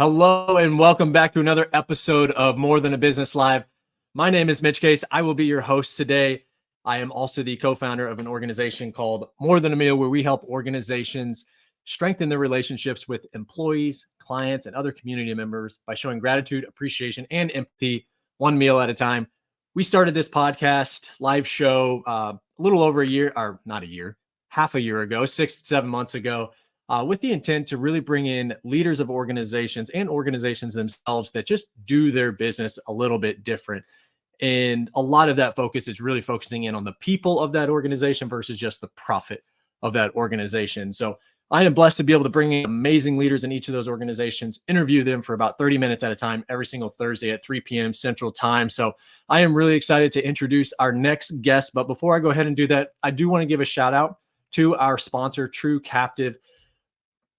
Hello and welcome back to another episode of More Than a Business Live. My name is Mitch Case. I will be your host today. I am also the co-founder of an organization called More Than a Meal, where we help organizations strengthen their relationships with employees, clients, and other community members by showing gratitude, appreciation, and empathy one meal at a time. We started this podcast live show a little over a year, or not a year, half a year ago, 6 to 7 months ago, with the intent to really bring in leaders of organizations and organizations themselves that just do their business a little bit different. And a lot of that focus is really focusing in on the people of that organization versus just the profit of that organization. So I am blessed to be able to bring in amazing leaders in each of those organizations, interview them for about 30 minutes at a time every single Thursday at 3 p.m. Central Time. So I am really excited to introduce our next guest. But before I go ahead and do that, I do want to give a shout out to our sponsor, True Captive.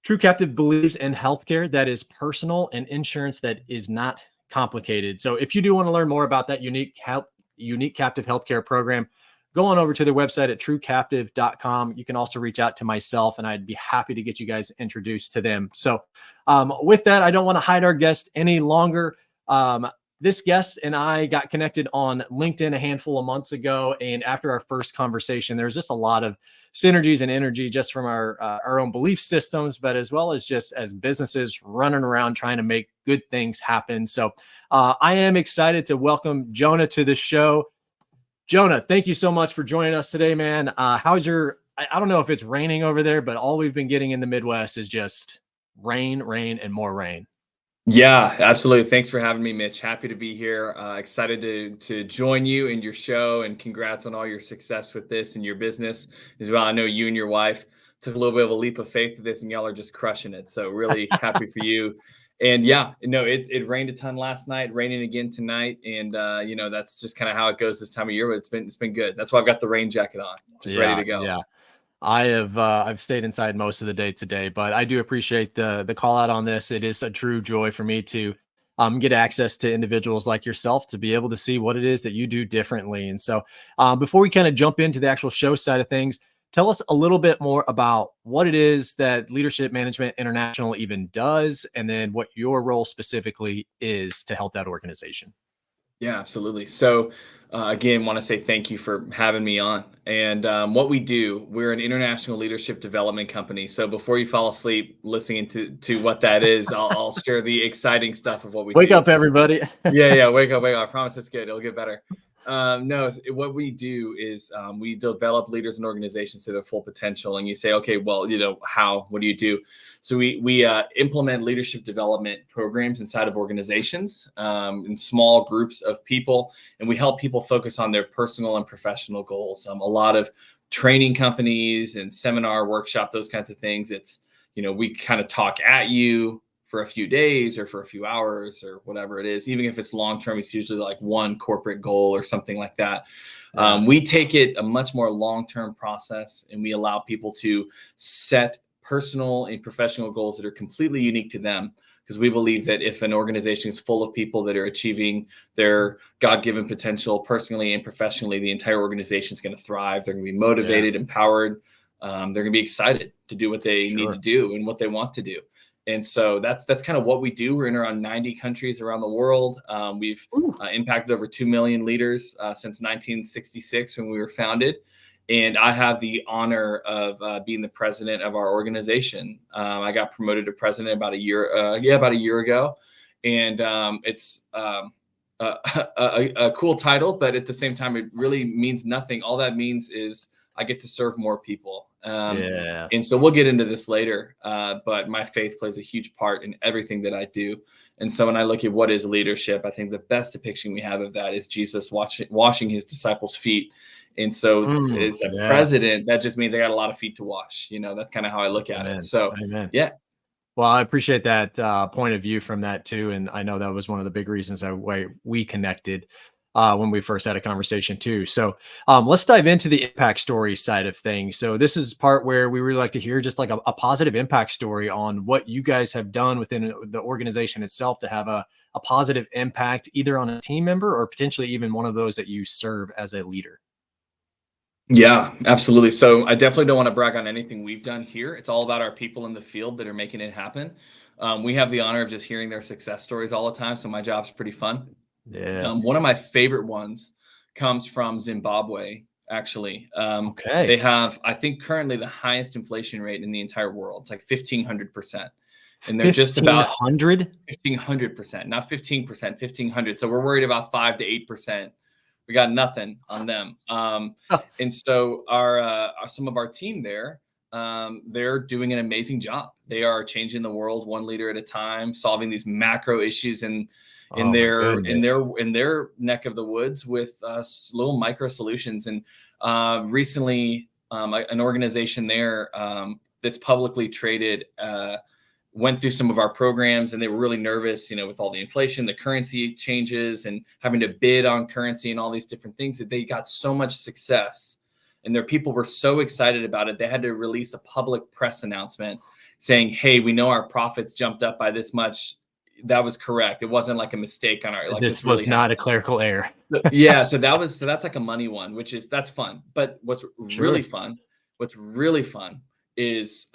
True Captive believes in healthcare that is personal and insurance that is not complicated. So if you do want to learn more about that unique captive healthcare program, go on over to their website at truecaptive.com. You can also reach out to myself and I'd be happy to get you guys introduced to them. So with that, I don't want to hide our guest any longer. This guest and I got connected on LinkedIn a handful of months ago. And after our first conversation, there's just a lot of synergies and energy just from our own belief systems, but as well as just as businesses running around trying to make good things happen. So I am excited to welcome Jonah to the show. Jonah, thank you so much for joining us today, man. How's I don't know if it's raining over there, but all we've been getting in the Midwest is just rain, and more rain. Yeah, absolutely. Thanks for having me, Mitch. Happy to be here. Excited to join you in your show, and congrats on all your success with this and your business as well. I know you and your wife took a little bit of a leap of faith to this, and y'all are just crushing it. So really happy for you. And yeah, it rained a ton last night, raining again tonight, and that's just kind of how it goes this time of year. But it's been good. That's why I've got the rain jacket on, just ready to go. Yeah. I've stayed inside most of the day today, but I do appreciate the call out on this. It is a true joy for me to get access to individuals like yourself to be able to see what it is that you do differently. And so before we kind of jump into the actual show side of things, tell us a little bit more about what it is that Leadership Management International even does, and then what your role specifically is to help that organization. Yeah, absolutely. So, again, want to say thank you for having me on. And what we do, we're an international leadership development company. So before you fall asleep listening to what that is, I'll share the exciting stuff of what we Wake do. up, everybody. Yeah, wake up, wake up. I promise it's good. It'll get better. No, what we do is we develop leaders and organizations to their full potential. And you say, okay, well, how? What do you do? So we implement leadership development programs inside of organizations in small groups of people, and we help people focus on their personal and professional goals. A lot of training companies and seminar, workshop, those kinds of things. It's we kind of talk at you for a few days or for a few hours or whatever it is. Even if it's long-term, it's usually like one corporate goal or something like that. Yeah. We take it a much more long-term process, and we allow people to set personal and professional goals that are completely unique to them. Because we believe that if an organization is full of people that are achieving their God-given potential personally and professionally, the entire organization is going to thrive. They're going to be motivated, empowered. They're going to be excited to do what they need to do and what they want to do. And so that's kind of what we do. We're in around 90 countries around the world. We've impacted over 2 million leaders since 1966 when we were founded. And I have the honor of being the president of our organization. I got promoted to president about a year ago. And it's a cool title, but at the same time, it really means nothing. All that means is I get to serve more people. And so we'll get into this later, but my faith plays a huge part in everything that I do. And so when I look at what is leadership, I think the best depiction we have of that is Jesus washing his disciples' feet. And so as a president, that just means I got a lot of feet to wash. That's kind of how I look at it. So, yeah. Well, I appreciate that point of view from that too. And I know that was one of the big reasons why we connected when we first had a conversation too. So let's dive into the impact story side of things. So this is part where we really like to hear just like a positive impact story on what you guys have done within the organization itself to have a positive impact either on a team member or potentially even one of those that you serve as a leader. Yeah, absolutely. So I definitely don't want to brag on anything we've done here. It's all about our people in the field that are making it happen. We have the honor of just hearing their success stories all the time. So my job's pretty fun. Yeah. One of my favorite ones comes from Zimbabwe, actually. They Okay. have, I think, currently the highest inflation rate in the entire world. It's like 1,500%. And they're just about 1,500? 1,500%, not 15%, 1,500. So we're worried about 5 to 8%. We got nothing on them. And so some of our team there, they're doing an amazing job. They are changing the world one leader at a time, solving these macro issues in Oh my goodness. their neck of the woods with little micro solutions. And recently, an organization there that's publicly traded. Went through some of our programs and they were really nervous, with all the inflation, the currency changes, and having to bid on currency and all these different things, that they got so much success and their people were so excited about it. They had to release a public press announcement saying, hey, we know our profits jumped up by this much. That was correct. It wasn't like a mistake on our, like, This this was really not a happened. clerical error. Yeah. So that's like a money one, that's fun. But Sure. what's really fun is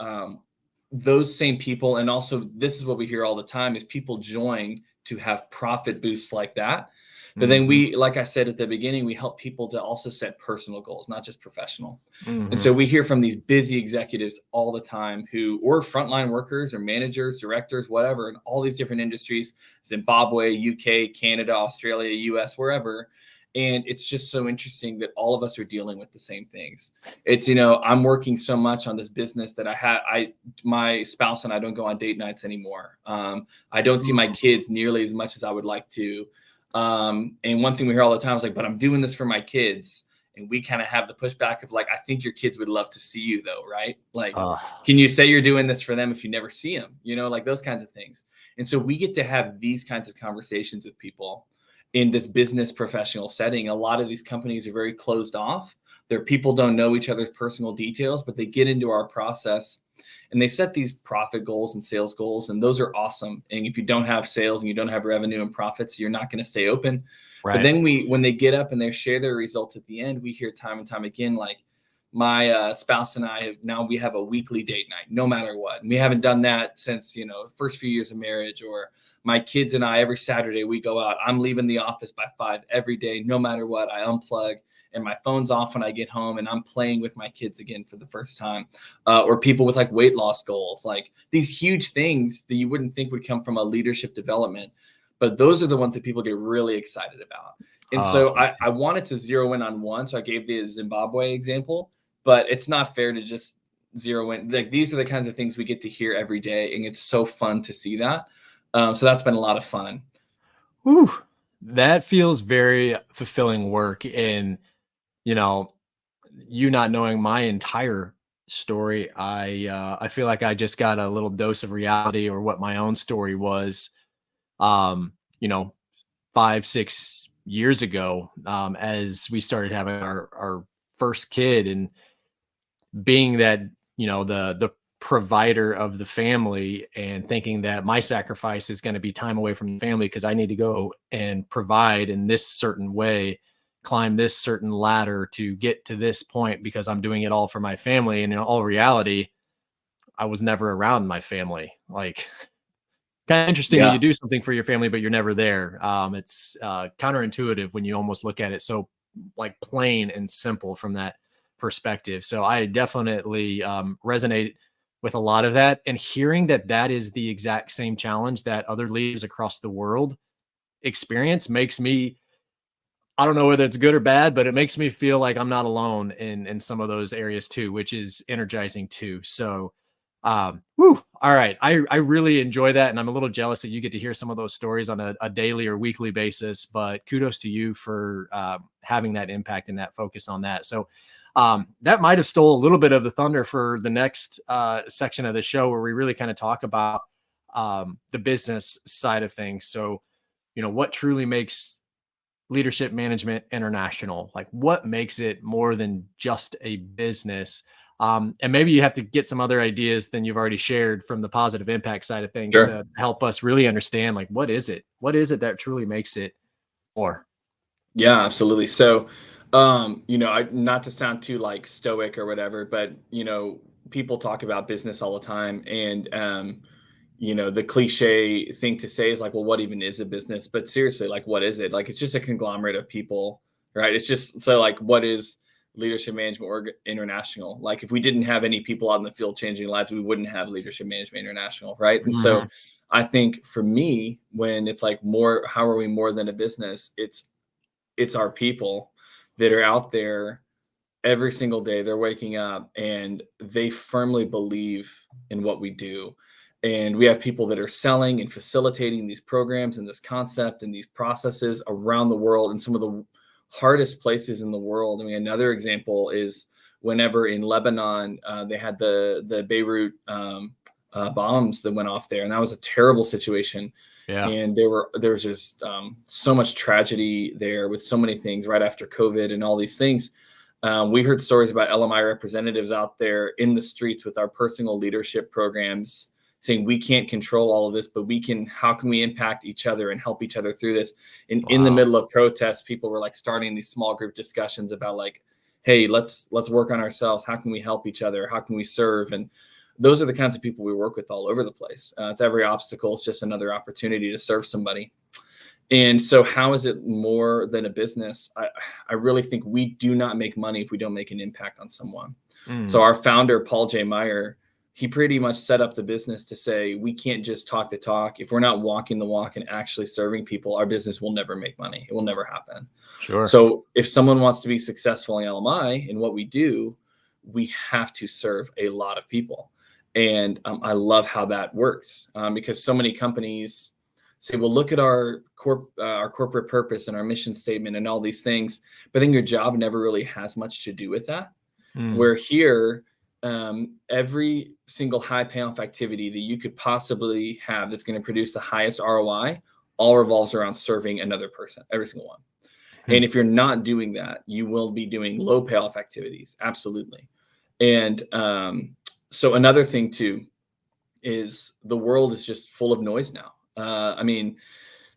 those same people. And also, this is what we hear all the time, is people join to have profit boosts like that. But then Mhm. like I said at the beginning, we help people to also set personal goals, not just professional. And Mhm. so we hear from these busy executives all the time or frontline workers or managers, directors, whatever, in all these different industries, Zimbabwe, UK, Canada, Australia, US, wherever. And it's just so interesting that all of us are dealing with the same things. It's, I'm working so much on this business that my spouse and I don't go on date nights anymore. I don't see my Mm. kids nearly as much as I would like to. And one thing we hear all the time is like, but I'm doing this for my kids. And we kind of have the pushback of like, I think your kids would love to see you though, right? Like, Uh, can you say you're doing this for them if you never see them? Like those kinds of things. And so we get to have these kinds of conversations with people in this business professional setting. A lot of these companies are very closed off. Their people don't know each other's personal details, but they get into our process and they set these profit goals and sales goals. And those are awesome. And if you don't have sales and you don't have revenue and profits, you're not going to stay open. But right. then when they get up and they share their results at the end, we hear time and time again, like, my spouse and I we have a weekly date night, no matter what. And we haven't done that since, first few years of marriage. Or my kids and I, every Saturday we go out. I'm leaving the office by 5 every day, no matter what. I unplug and my phone's off when I get home and I'm playing with my kids again for the first time. Or people with like weight loss goals, like these huge things that you wouldn't think would come from a leadership development. But those are the ones that people get really excited about. And Oh, so I wanted to zero in on one. So I gave the Zimbabwe example, but it's not fair to just zero in. Like, these are the kinds of things we get to hear every day, and it's so fun to see that. So that's been a lot of fun. whew. That feels very fulfilling work. And, you know, you not knowing my entire story, I feel like I just got a little dose of reality or what my own story was. Um, you know, 5, 6 years ago, as we started having our first kid, and being that, the provider of the family, and thinking that my sacrifice is going to be time away from the family because I need to go and provide in this certain way, climb this certain ladder to get to this point because I'm doing it all for my family. And in all reality, I was never around my family. Like, kind of interesting that Yeah. you do something for your family, but you're never there. It's counterintuitive when you almost look at it so like plain and simple from that perspective. So I definitely resonate with a lot of that, and hearing that that is the exact same challenge that other leaders across the world experience makes me, I don't know whether it's good or bad, but it makes me feel like I'm not alone in some of those areas too, which is energizing too. So, whew, all right, I really enjoy that, and I'm a little jealous that you get to hear some of those stories on a daily or weekly basis. But kudos to you for having that impact and that focus on that. So, that might have stole a little bit of the thunder for the next section of the show, where we really kind of talk about the business side of things. So, what truly makes leadership management international? Like, what makes it more than just a business? And maybe you have to get some other ideas than you've already shared from the positive impact side of things Sure. to help us really understand, like, what is it that truly makes it more? Yeah, absolutely. So, Not to sound too like stoic or whatever, but people talk about business all the time, and the cliche thing to say is like, well, what even is a business? But seriously, like, what is it? Like, it's just a conglomerate of people, right? It's just so like, what is Leadership Management International? Like, if we didn't have any people out in the field changing lives, we wouldn't have Leadership Management International, right? And so, I think for me, when it's like how are we more than a business? It's our people that are out there every single day. They're waking up and they firmly believe in what we do. And we have people that are selling and facilitating these programs and this concept and these processes around the world in some of the hardest places in the world. I mean, another example is whenever in Lebanon, they had the Beirut bombs that went off there, and that was a terrible situation. Yeah. And there was just so much tragedy there with so many things right after COVID and all these things. We heard stories about LMI representatives out there in the streets with our personal leadership programs saying we can't control all of this, but how can we impact each other and help each other through this? And in the middle of protests, people were like starting these small group discussions about like, hey, let's work on ourselves. How can we help each other? How can we serve? And those are the kinds of people we work with all over the place. It's every obstacle is just another opportunity to serve somebody. And so how is it more than a business? I really think we do not make money if we don't make an impact on someone. So our founder, Paul J. Meyer, he pretty much set up the business to say, we can't just talk the talk. If we're not walking the walk and actually serving people, our business will never make money. It will never happen. Sure. So if someone wants to be successful in LMI in what we do, we have to serve a lot of people. And I love how that works because so many companies say, well, look at our corporate purpose and our mission statement and all these things, but then your job never really has much to do with that. Where here, every single high payoff activity that you could possibly have that's going to produce the highest ROI all revolves around serving another person, every single one. And if you're not doing that, you will be doing low payoff activities. Absolutely. And so another thing too is the world is just full of noise now. I mean,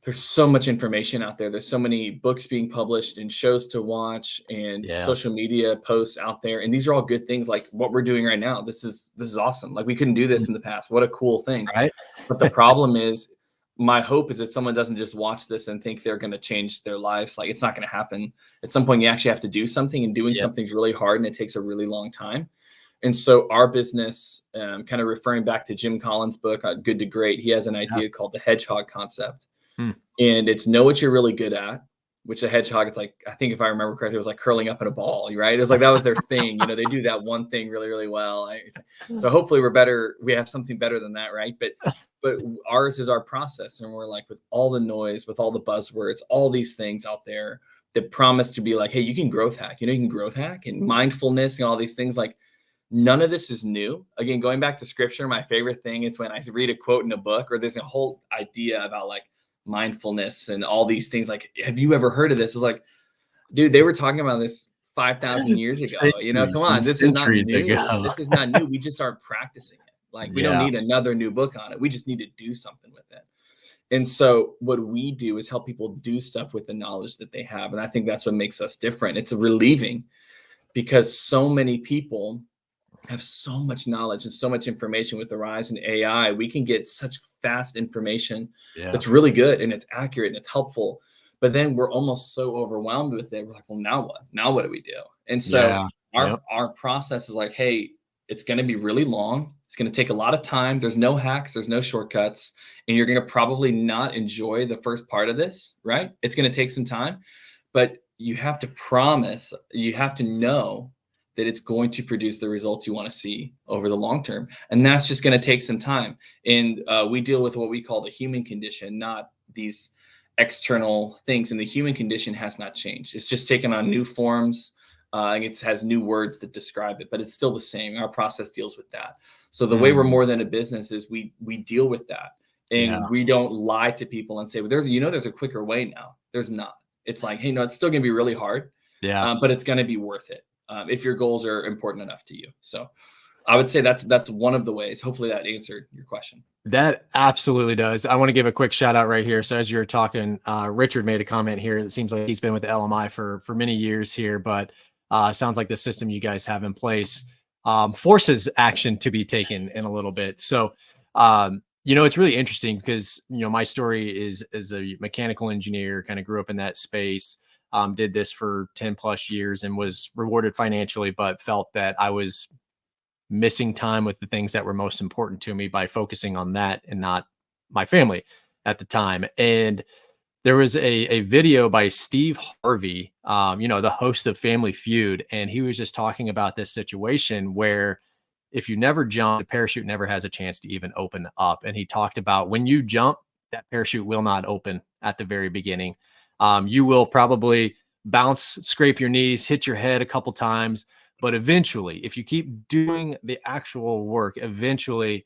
there's so much information out there. There's so many books being published and shows to watch and social media posts out there. And these are all good things like what we're doing right now. This is awesome. Like we couldn't do this in the past. What a cool thing. Right. But the problem is, my hope is that someone doesn't just watch this and think they're going to change their lives. Like it's not going to happen. At some point, you actually have to do something, and doing something's really hard and it takes a really long time. And so our business, kind of referring back to Jim Collins' book, Good to Great, he has an idea called the hedgehog concept. And it's know what you're really good at, which a hedgehog, it's like, I think if I remember correctly, it was like curling up in a ball, right? It was like, that was their thing. They do that one thing really, really well. So hopefully we have something better than that, right? But ours is our process. And we're like, with all the noise, with all the buzzwords, all these things out there that promise to be like, hey, you can growth hack, you can growth hack and mindfulness and all these things. Like, none of this is new. Again, going back to scripture, my favorite thing is when I read a quote in a book or there's a whole idea about like mindfulness and all these things. Like, have you ever heard of this? It's like, dude, they were talking about this 5,000 years ago. Come on, this is not new. This is not new. We just aren't practicing it. Like, we don't need another new book on it. We just need to do something with it. And so what we do is help people do stuff with the knowledge that they have. And I think that's what makes us different. It's relieving because so many people have so much knowledge and so much information. With the rise in AI, we can get such fast information that's really good and it's accurate and it's helpful. But then we're almost so overwhelmed with it. We're like, well, now what? Now what do we do? And so our process is like, hey, it's going to be really long. It's going to take a lot of time. There's no hacks. There's no shortcuts. And you're going to probably not enjoy the first part of this, right? It's going to take some time. But you have to promise, you have to know that it's going to produce the results you want to see over the long term. And that's just going to take some time. And we deal with what we call the human condition, not these external things. And the human condition has not changed. It's just taken on new forms. And it has new words that describe it, but it's still the same. Our process deals with that. So the way we're more than a business is we deal with that. And we don't lie to people and say, well, there's a quicker way now. There's not. It's like, hey, no, it's still going to be really hard. But it's going to be worth it. If your goals are important enough to you. So I would say that's one of the ways. Hopefully that answered your question. That absolutely does. I want to give a quick shout out right here. So as you were talking, Richard made a comment here. It seems like he's been with LMI for many years here, but sounds like the system you guys have in place forces action to be taken in a little bit. So it's really interesting because my story is as a mechanical engineer, kind of grew up in that space, did this for 10 plus years and was rewarded financially, but felt that I was missing time with the things that were most important to me by focusing on that and not my family at the time. And there was a video by Steve Harvey, the host of Family Feud, and he was just talking about this situation where if you never jump, the parachute never has a chance to even open up. And he talked about when you jump, that parachute will not open at the very beginning. You will probably bounce, scrape your knees, hit your head a couple times, but eventually, if you keep doing the actual work, eventually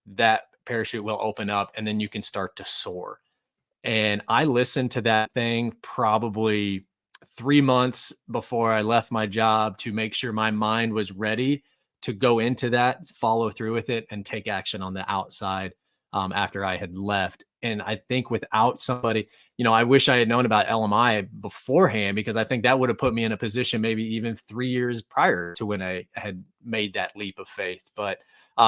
that parachute will open up and then you can start to soar. And I listened to that thing probably 3 months before I left my job to make sure my mind was ready to go into that, follow through with it, and take action on the outside after I had left. And I think without somebody, I wish I had known about LMI beforehand because I think that would have put me in a position maybe even 3 years prior to when I had made that leap of faith. But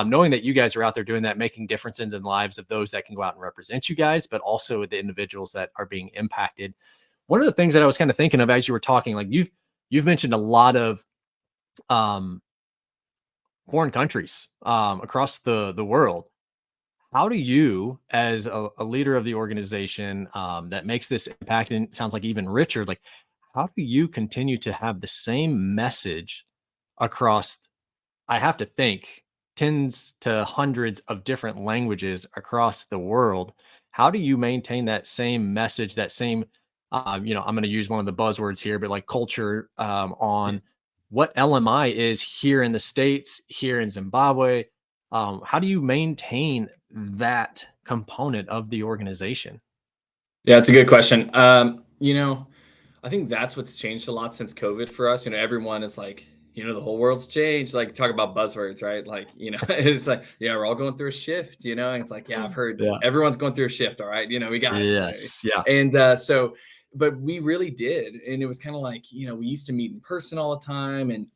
knowing that you guys are out there doing that, making differences in the lives of those that can go out and represent you guys, but also the individuals that are being impacted. One of the things that I was kind of thinking of as you were talking, like you've mentioned a lot of um, foreign countries across the world. How do you, as a leader of the organization that makes this impact, and it sounds like even Richard, like how do you continue to have the same message across, I have to think, tens to hundreds of different languages across the world? How do you maintain that same message, that same, I'm going to use one of the buzzwords here, but like culture Yeah. on what LMI is here in the States, here in Zimbabwe? How do you maintain that component of the organization? Yeah, it's a good question. I think that's what's changed a lot since COVID for us. Everyone is like, the whole world's changed. Like, talk about buzzwords, right? Like, it's like, yeah, we're all going through a shift, and it's like, yeah, I've heard Yeah. everyone's going through a shift. All right. We got it. Yes. Yeah. And but we really did. And it was kind of like, we used to meet in person all the time and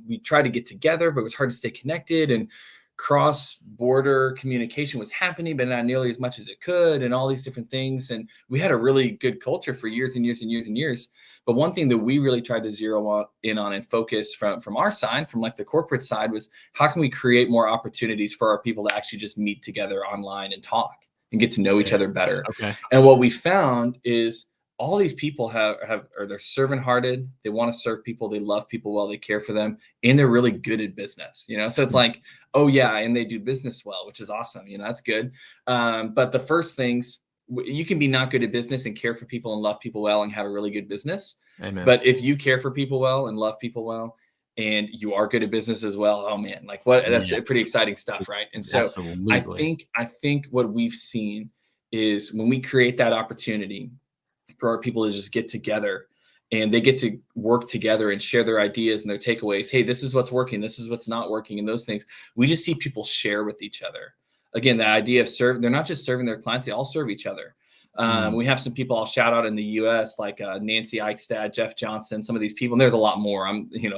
we tried to get together, but it was hard to stay connected. And cross-border communication was happening, but not nearly as much as it could, and all these different things. And we had a really good culture for years and years and years and years. But one thing that we really tried to zero in on and focus from our side, from like the corporate side, was how can we create more opportunities for our people to actually just meet together online and talk and get to know each Yeah. other better. Okay. And what we found is all these people they're servant hearted. They want to serve people. They love people well. They care for them, and they're really good at business. So it's like, oh yeah, and they do business well, which is awesome. That's good. But the first things, you can be not good at business and care for people and love people well and have a really good business. Amen. But if you care for people well and love people well, and you are good at business as well, oh man, like that's Yeah. pretty exciting stuff, right? And so Absolutely. I think what we've seen is when we create that opportunity for our people to just get together and they get to work together and share their ideas and their takeaways. Hey, this is what's working. This is what's not working. And those things, we just see people share with each other. Again, the idea of they're not just serving their clients, they all serve each other. We have some people I'll shout out in the US, like Nancy Eichstad, Jeff Johnson, some of these people, and there's a lot more.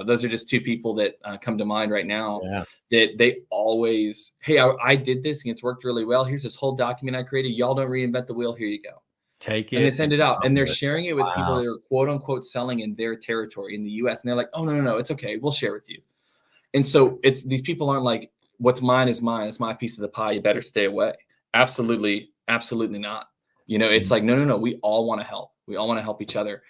Those are just two people that come to mind right now. Yeah. That they always, hey, I did this and it's worked really well. Here's this whole document I created. Y'all don't reinvent the wheel. Here you go. Take And they it send and it out and run they're with it. sharing it with people Wow. that are quote unquote selling in their territory in the US. And they're like, oh, no, it's okay. We'll share with you. And so it's these people aren't like, what's mine is mine. It's my piece of the pie. You better stay away. Absolutely. Absolutely not. It's Mhm. like, no. We all want to help. We all want to help each other.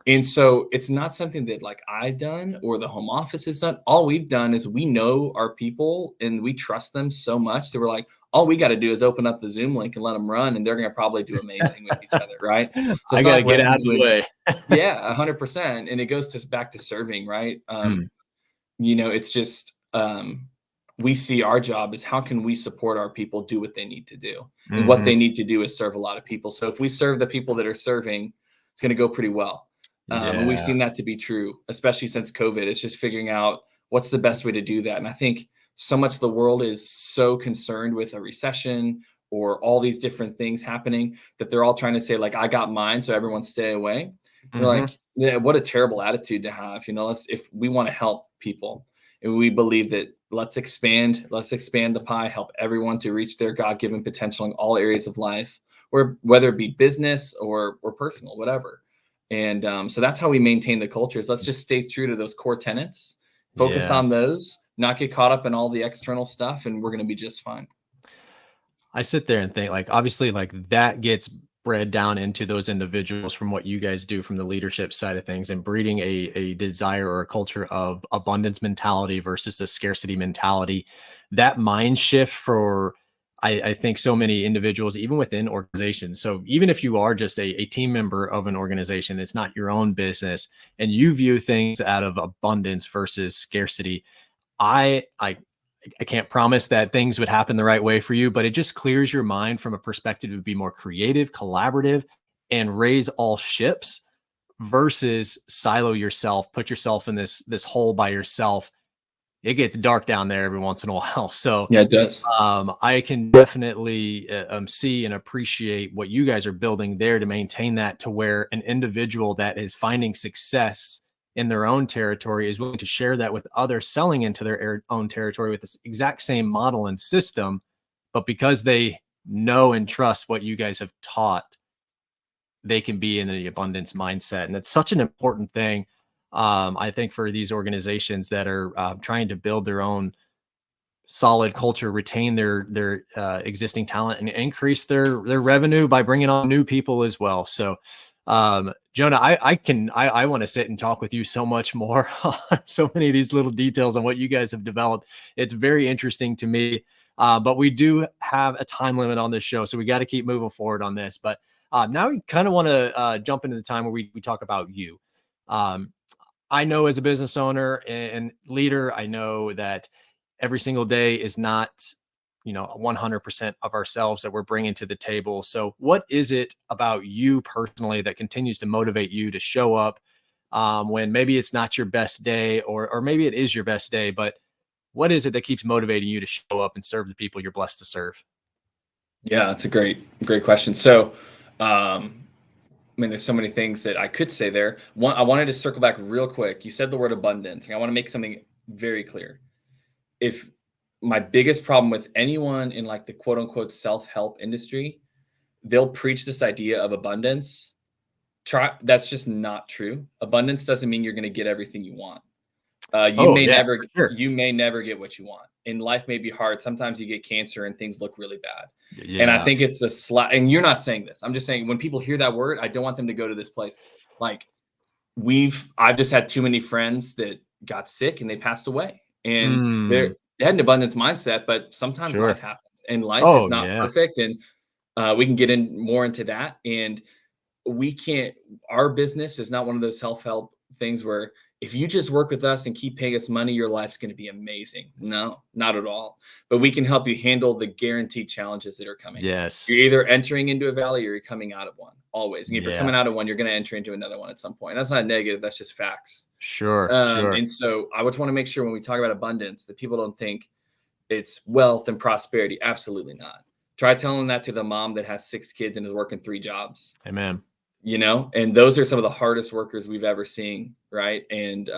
And so it's not something that like I've done or the home office has done. All we've done is we know our people and we trust them so much that we're like, all we got to do is open up the Zoom link and let them run, and they're going to probably do amazing with each other, right? So I it's not got to like we're get having out of to, the way. yeah, 100%. And it goes to back to serving, right? Mm. It's just we see our job is how can we support our people do what they need to do, and what Mhm. they need to do is serve a lot of people. So if we serve the people that are serving, it's going to go pretty well. And we've Yeah. seen that to be true, especially since COVID. It's just figuring out what's the best way to do that. And I think so much of the world is so concerned with a recession or all these different things happening that they're all trying to say like, I got mine, so everyone stay away. We're Mm-hmm. like, yeah, what a terrible attitude to have. If we want to help people and we believe that let's expand the pie, help everyone to reach their God-given potential in all areas of life, or whether it be business or personal, whatever. And so that's how we maintain the cultures. Let's just stay true to those core tenets, focus Yeah. on those, not get caught up in all the external stuff, and we're going to be just fine. I sit there and think like obviously like that gets bred down into those individuals from what you guys do from the leadership side of things and breeding a desire or a culture of abundance mentality versus the scarcity mentality. That mind shift for I think so many individuals, even within organizations. So even if you are just a team member of an organization, it's not your own business and you view things out of abundance versus scarcity. I can't promise that things would happen the right way for you, but it just clears your mind from a perspective to be more creative, collaborative, and raise all ships versus silo yourself, put yourself in this hole by yourself. It gets dark down there every once in a while. So Yeah, it does. I can definitely see and appreciate what you guys are building there to maintain that to where an individual that is finding success in their own territory is willing to share that with others selling into their own territory with this exact same model and system. But because they know and trust what you guys have taught, they can be in the abundance mindset. And that's such an important thing. I think for these organizations that are trying to build their own solid culture, retain their existing talent, and increase their revenue by bringing on new people as well. So, Jonah, I want to sit and talk with you so much more on so many of these little details on what you guys have developed. It's very interesting to me. But we do have a time limit on this show, so we got to keep moving forward on this. But now we kind of want to jump into the time where we talk about you. Um, I know as a business owner and leader, I know that every single day is not, 100% of ourselves that we're bringing to the table. So what is it about you personally that continues to motivate you to show up when maybe it's not your best day or maybe it is your best day, but what is it that keeps motivating you to show up and serve the people you're blessed to serve? Yeah, that's a great question. So, I mean, there's so many things that I could say there. One, I wanted to circle back real quick. You said the word abundance, and I want to make something very clear. If my biggest problem with anyone in like the quote unquote self-help industry, they'll preach this idea of abundance. That's just not true. Abundance doesn't mean you're going to get everything you want. Oh yeah, for sure. You may never get what you want. And life may be hard. Sometimes you get cancer and things look really bad. And I Yeah. think it's a slap. And you're not saying this. I'm just saying when people hear that word, I don't want them to go to this place. Like I've just had too many friends that got sick and they passed away. And Mm, they had an abundance mindset, but sometimes life sure. happens and life is Oh not yeah. perfect. And we can get in more into that. And we can't our business is not one of those self-help things where if you just work with us and keep paying us money, your life's going to be amazing. No, not at all. But we can help you handle the guaranteed challenges that are coming. You're either Yes. entering into a valley or you're coming out of one, always. And if you're Yeah. coming out of one, you're going to enter into another one at some point. That's not negative, that's just facts. Sure. Sure. And so I just want to make sure when we talk about abundance that people don't think it's wealth and prosperity. Absolutely not. Try telling that to the mom that has 6 kids and is working 3 jobs, Amen. and those are some of the hardest workers we've ever seen, right? And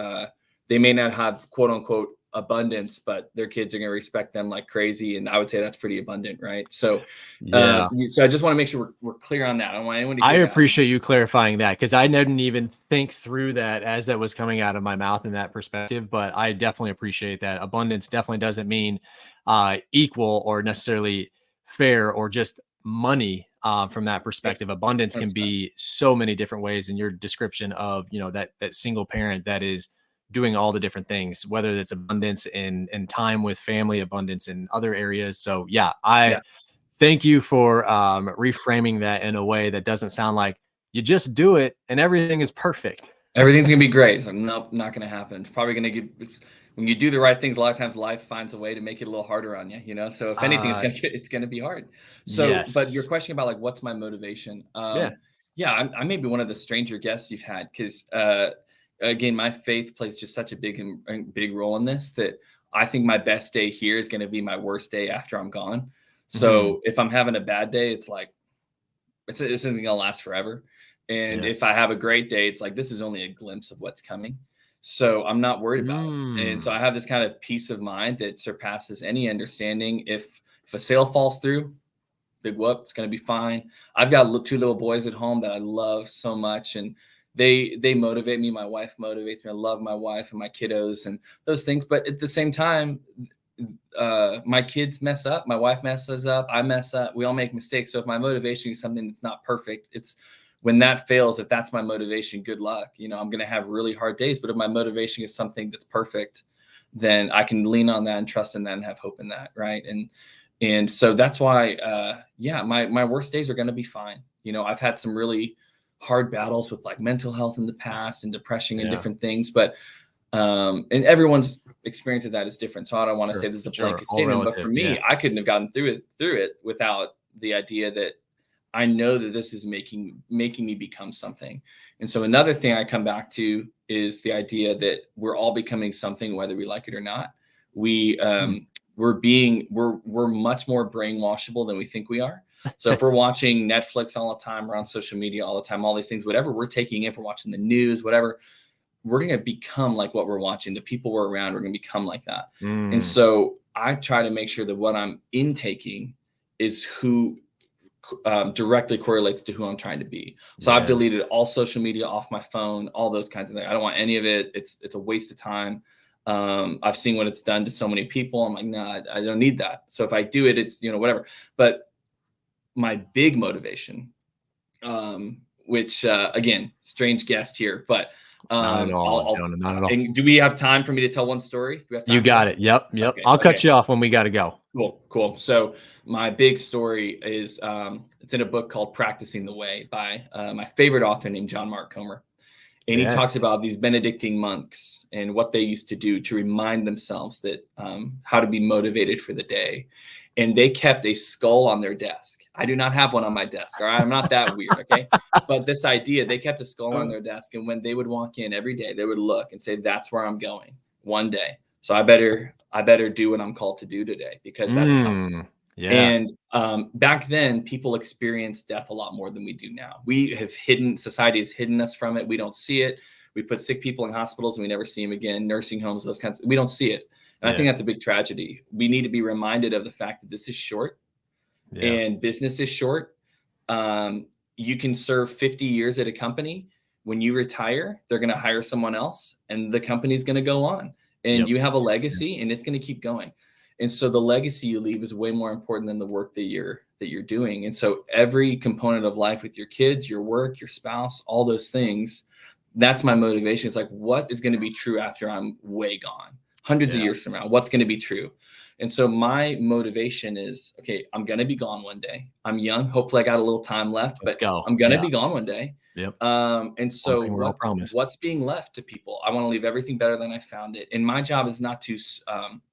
they may not have quote unquote abundance, but their kids are going to respect them like crazy, and I would say that's pretty abundant, right? So Yeah. so I just want to make sure we're clear on that. I don't want anyone to I hear that. appreciate you clarifying that because I didn't even think through that as that was coming out of my mouth in that perspective. But I definitely appreciate that. Abundance definitely doesn't mean equal or necessarily fair or just money from that Yep, perspective. Abundance can 100%. be so many different ways in your description of, that single parent that is doing all the different things, whether it's abundance in time with family, abundance in other areas. So yeah, I Yeah. thank you for reframing that in a way that doesn't sound like you just do it and everything is perfect. Everything's gonna be great. So nope, not gonna happen. It's probably gonna get when you do the right things. A lot of times, life finds a way to make it a little harder on you. So if anything, Uh, it's gonna be hard. So, but your yes. question about like what's my motivation? Yeah. Yeah, I may be one of the stranger guests you've had because again, my faith plays just such a big role in this that I think my best day here is going to be my worst day after I'm gone. Mhm. So if I'm having a bad day, it's like, this isn't going to last forever. And Yeah. if I have a great day, it's like, this is only a glimpse of what's coming. So I'm not worried about it. And so Mm. I have this kind of peace of mind that surpasses any understanding. If a sale falls through, big whoop, it's going to be fine. I've got two little boys at home that I love so much, and they motivate me. My wife motivates me. I love my wife and my kiddos and those things. But at the same time, my kids mess up, my wife messes up, I mess up, we all make mistakes. So if my motivation is something that's not perfect, it's when that fails, if that's my motivation, good luck. I'm going to have really hard days. But if my motivation is something that's perfect, then I can lean on that and trust in that and have hope in that, right? And so that's why, yeah, my worst days are going to be fine. I've had some really hard battles with like mental health in the past and depression and Yeah. different things, but and everyone's experience of that is different. So I don't want to say Sure. this is a Sure. blanket All statement, but for relative. Yeah. me, I couldn't have gotten through it without the idea that I know that this is making me become something. And so another thing I come back to is the idea that we're all becoming something, whether we like it or not. We Mm. we're much more brainwashable than we think we are. So if we're watching Netflix all the time, we're on social media all the time, all these things, whatever we're taking in, if we're watching the news, whatever, we're going to become like what we're watching. The people we're around, we're going to become like that. And Mm. so I try to make sure that what I'm intaking is who directly correlates to who I'm trying to be. So I've Yeah. deleted all social media off my phone, all those kinds of things. I don't want any of it. It's a waste of time. I've seen what it's done to so many people. I'm like, nah, I don't need that. So if I do it, it's whatever. But my big motivation, which again, strange guest here, but Not at all, I'll Jonah. Not at all. and do we have time for me to tell one story? Do we have You time for got that? it. Yep. Yep. Okay, I'll okay. cut you off when we got to go. Cool. So my big story is it's in a book called Practicing the Way by my favorite author named John Mark Comer. And he Yes. talks about these Benedictine monks and what they used to do to remind themselves that how to be motivated for the day. And they kept a skull on their desk. I do not have one on my desk. All right. I'm not that weird. Okay. But this idea, they kept a skull on their desk. And when they would walk in every day, they would look and say, that's where I'm going one day. So I better do what I'm called to do today because that's coming. Mm. Yeah. And back then, people experienced death a lot more than we do now. Society has hidden us from it. We don't see it. We put sick people in hospitals and we never see them again, nursing homes, those kinds we don't see it. And I Yeah. think that's a big tragedy. We need to be reminded of the fact that this is short Yeah. and business is short. You can serve 50 years at a company. When you retire, they're going to hire someone else and the company's going to go on. And Yep. you have a Yeah. legacy and it's going to keep going. And so the legacy you leave is way more important than the work that you're doing. And so every component of life with your kids, your work, your spouse, all those things, that's my motivation. It's like, what is going to be true after I'm way gone? Hundreds of Yeah. years from now, what's going to be true? And so my motivation is, okay, I'm going to be gone one day. I'm young. Hopefully I got a little time left, Let's but go. I'm going to Yeah. be gone one day. Yep. And One so thing we're all promised. what's being left to people? I want to leave everything better than I found it. And my job is not to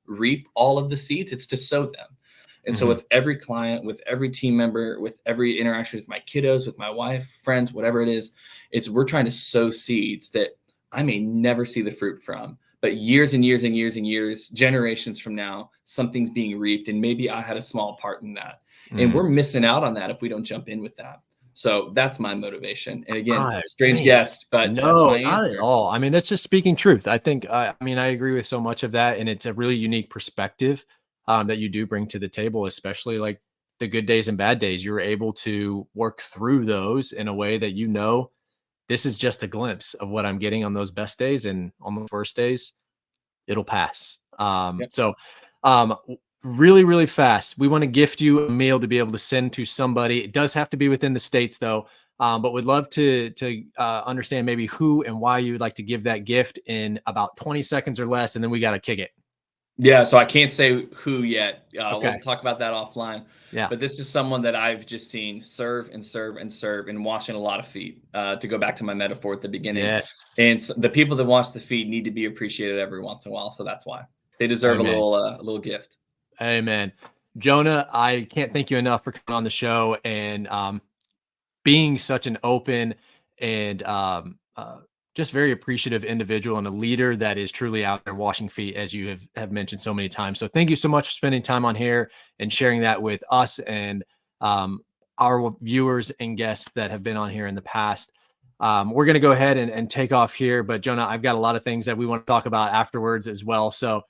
reap all of the seeds; it's to sow them. And so Mhm. with every client, with every team member, with every interaction with my kiddos, with my wife, friends, whatever it is, we're trying to sow seeds that I may never see the fruit from, but years and years and years and years, generations from now, something's being reaped, and maybe I had a small part in that. And Mm. we're missing out on that if we don't jump in with that. So that's my motivation. And again, I strange man. guest, but that's No, my not at answer. all. I mean, that's just speaking truth. I think, I mean, I agree with so much of that, and it's a really unique perspective that you do bring to the table, especially like the good days and bad days. You're able to work through those in a way that this is just a glimpse of what I'm getting on those best days, and on the worst days, it'll pass. Yep. Really, really fast. We want to gift you a meal to be able to send to somebody. It does have to be within the states, though. But we'd love to understand maybe who and why you would like to give that gift in about 20 seconds or less, and then we got to kick it. Yeah, so I can't say who yet. Okay. We'll talk about that offline. Yeah. But this is someone that I've just seen serve and serve and serve and washing a lot of feet. To go back to my metaphor at the beginning, Yes. and the people that wash the feet need to be appreciated every once in a while. So that's why they deserve Amen. a little gift. Amen. Jonah, I can't thank you enough for coming on the show and being such an open and just very appreciative individual and a leader that is truly out there washing feet, as you have mentioned so many times. So thank you so much for spending time on here and sharing that with us and our viewers and guests that have been on here in the past. We're going to go ahead and take off here, but Jonah, I've got a lot of things that we want to talk about afterwards as well. So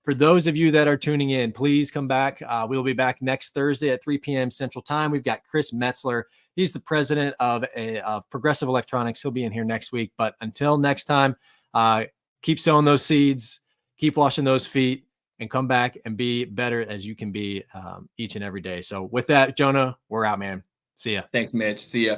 for those of you that are tuning in, please come back. We'll be back next Thursday at 3 p.m. Central Time. We've got Chris Metzler. He's the president of Progressive Electronics. He'll be in here next week. But until next time, keep sowing those seeds, keep washing those feet, and come back and be better as you can be each and every day. So with that, Jonah, we're out, man. See ya. Thanks, Mitch. See ya.